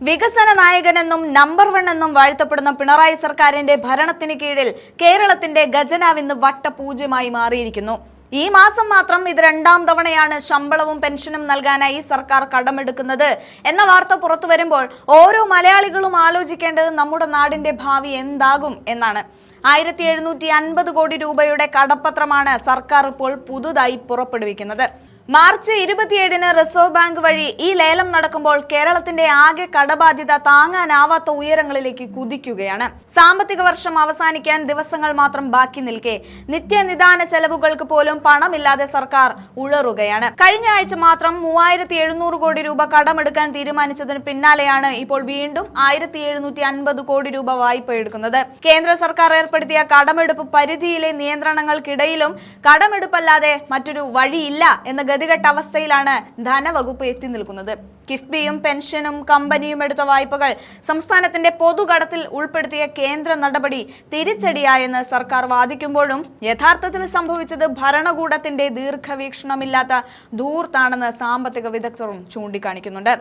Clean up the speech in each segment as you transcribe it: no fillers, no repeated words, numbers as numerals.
വികസന നായകനെന്നും നമ്പർ 1 എന്നും വാഴ്ത്തപ്പെടുന്ന പിണറായി സർക്കാരിന്റെ ഭരണത്തിന് കീഴിൽ കേരളത്തിന്റെ ഖജനാവിന്ന് വട്ടപൂജ്യമായി മാറിയിരിക്കുന്നു. ഈ മാസം മാത്രം ഇത് രണ്ടാം തവണയാണ് ശമ്പളവും പെൻഷനും നൽകാനായി സർക്കാർ കടമെടുക്കുന്നത് എന്ന വാർത്ത പുറത്തു വരുമ്പോൾ ഓരോ മലയാളികളും ആലോചിക്കേണ്ടത് നമ്മുടെ നാടിന്റെ ഭാവി എന്താകും എന്നാണ്. 1750 കോടി രൂപയുടെ കടപ്പത്രമാണ് സർക്കാർ ഇപ്പോൾ പുതുതായി പുറപ്പെടുവിക്കുന്നത്. മാർച്ച് 27-ന് റിസർവ് ബാങ്ക് വഴി ഈ ലേലം നടക്കുമ്പോൾ കേരളത്തിന്റെ ആകെ കടബാധ്യത താങ്ങാനാവാത്ത ഉയരങ്ങളിലേക്ക് കുതിക്കുകയാണ്. സാമ്പത്തിക വർഷം അവസാനിക്കാൻ ദിവസങ്ങൾ മാത്രം ബാക്കി നിൽക്കെ നിത്യനിദാന ചെലവുകൾക്ക് പോലും പണമില്ലാതെ സർക്കാർ ഉഴറുകയാണ്. കഴിഞ്ഞ ആഴ്ച മാത്രം 3700 കോടി രൂപ കടമെടുക്കാൻ തീരുമാനിച്ചതിന് പിന്നാലെയാണ് ഇപ്പോൾ വീണ്ടും 1750 കോടി രൂപ വായ്പ എടുക്കുന്നത്. കേന്ദ്ര സർക്കാർ ഏർപ്പെടുത്തിയ കടമെടുപ്പ് പരിധിയിലെ നിയന്ത്രണങ്ങൾക്കിടയിലും കടമെടുപ്പല്ലാതെ മറ്റൊരു വഴിയില്ല എന്ന ഗതികെട്ട അവസ്ഥയിലാണ് ധനവകുപ്പ് എത്തി നിൽക്കുന്നത്. കിഫ്ബിയും പെൻഷനും കമ്പനിയും എടുത്ത വായ്പകൾ സംസ്ഥാനത്തിന്റെ പൊതുകടത്തിൽ ഉൾപ്പെടുത്തിയ കേന്ദ്ര നടപടി തിരിച്ചടിയായെന്ന് സർക്കാർ വാദിക്കുമ്പോഴും യഥാർത്ഥത്തിൽ സംഭവിച്ചത് ഭരണകൂടത്തിന്റെ ദീർഘവീക്ഷണമില്ലാത്ത ധൂർത്താണെന്ന് സാമ്പത്തിക വിദഗ്ധരും ചൂണ്ടിക്കാണിക്കുന്നുണ്ട്.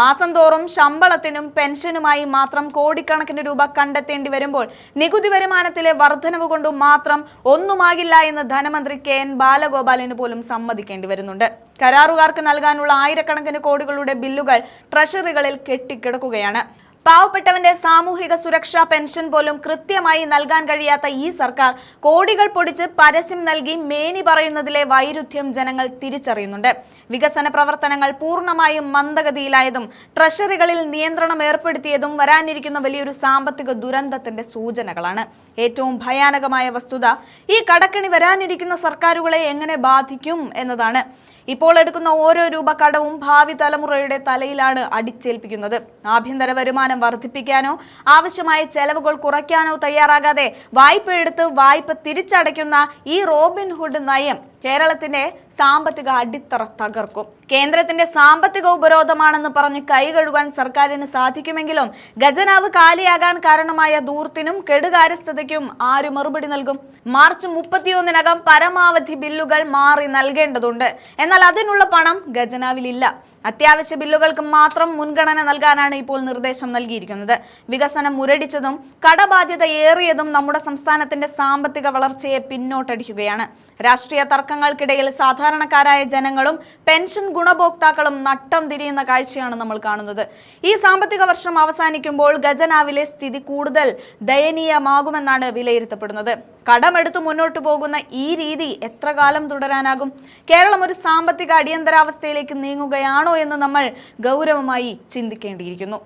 മാസം തോറും ശമ്പളത്തിനും പെൻഷനുമായി മാത്രം കോടിക്കണക്കിന് രൂപ കണ്ടെത്തേണ്ടി വരുമ്പോൾ നികുതി വരുമാനത്തിലെ വർധനവ് കൊണ്ട് മാത്രം ഒന്നുമാകില്ല എന്ന് ധനമന്ത്രി KN ബാലഗോപാലിന് പോലും സമ്മതിക്കേണ്ടി വരുന്നുണ്ട്. കരാറുകാർക്ക് നൽകാനുള്ള ആയിരക്കണക്കിന് കോടികളുടെ ബില്ലുകൾ ട്രഷറികളിൽ കെട്ടിക്കിടക്കുകയാണ്. പാവപ്പെട്ടവന്റെ സാമൂഹിക സുരക്ഷാ പെൻഷൻ പോലും കൃത്യമായി നൽകാൻ കഴിയാത്ത ഈ സർക്കാർ കോടികൾ പൊടിച്ച് പരസ്യം നൽകി മേനി പറയുന്നതിലെ വൈരുദ്ധ്യം ജനങ്ങൾ തിരിച്ചറിയുന്നുണ്ട്. വികസന പ്രവർത്തനങ്ങൾ പൂർണ്ണമായും മന്ദഗതിയിലായതും ട്രഷറികളിൽ നിയന്ത്രണം ഏർപ്പെടുത്തിയതും വരാനിരിക്കുന്ന വലിയൊരു സാമ്പത്തിക ദുരന്തത്തിന്റെ സൂചനകളാണ്. ഏറ്റവും ഭയാനകമായ വസ്തുത ഈ കടക്കണി വരാനിരിക്കുന്ന സർക്കാരുകളെ എങ്ങനെ ബാധിക്കും എന്നതാണ്. ഇപ്പോൾ എടുക്കുന്ന ഓരോ രൂപ കടവും ഭാവി തലമുറയുടെ തലയിലാണ് അടിച്ചേൽപ്പിക്കുന്നത്. ആഭ്യന്തര വരുമാനം വർദ്ധിപ്പിക്കാനോ ആവശ്യമായ ചെലവുകൾ കുറയ്ക്കാനോ തയ്യാറാകാതെ വായ്പ എടുത്ത് വായ്പ തിരിച്ചടയ്ക്കുന്ന ഈ റോബിൻഹുഡ് നയം കേരളത്തിന്റെ സാമ്പത്തിക അടിത്തറ തകർക്കും. കേന്ദ്രത്തിന്റെ സാമ്പത്തിക ഉപരോധമാണെന്ന് പറഞ്ഞ് കൈകഴുകാൻ സർക്കാരിന് സാധിക്കുമെങ്കിലും ഖജനാവ് കാലിയാകാൻ കാരണമായ ധൂർത്തിനും കെടുകാര്യസ്ഥതയ്ക്കും ആര് മറുപടി നൽകും? മാർച്ച് 31-നകം പരമാവധി ബില്ലുകൾ മാറി നൽകേണ്ടതുണ്ട്. എന്നാൽ അതിനുള്ള പണം ഖജനാവിലില്ല. അത്യാവശ്യ ബില്ലുകൾക്ക് മാത്രം മുൻഗണന നൽകാനാണ് ഇപ്പോൾ നിർദ്ദേശം നൽകിയിരിക്കുന്നത്. വികസനം മുരടിച്ചതും കടബാധ്യത ഏറിയതും നമ്മുടെ സംസ്ഥാനത്തിന്റെ സാമ്പത്തിക വളർച്ചയെ പിന്നോട്ടടിക്കുകയാണ്. രാഷ്ട്രീയ തർക്കങ്ങൾക്കിടയിൽ സാധാരണക്കാരായ ജനങ്ങളും പെൻഷൻ ഗുണഭോക്താക്കളും നട്ടം തിരിയുന്ന കാഴ്ചയാണ് നമ്മൾ കാണുന്നത്. ഈ സാമ്പത്തിക വർഷം അവസാനിക്കുമ്പോൾ ഖജനാവിലെ സ്ഥിതി കൂടുതൽ ദയനീയമാകുമെന്നാണ് വിലയിരുത്തപ്പെടുന്നത്. കടമെടുത്ത് മുന്നോട്ടു പോകുന്ന ഈ രീതി എത്ര കാലം തുടരാനാകും? കേരളം ഒരു സാമ്പത്തിക അടിയന്തരാവസ്ഥയിലേക്ക് നീങ്ങുകയാണോ എന്ന് നമ്മൾ ഗൗരവമായി ചിന്തിക്കേണ്ടിയിരിക്കുന്നു.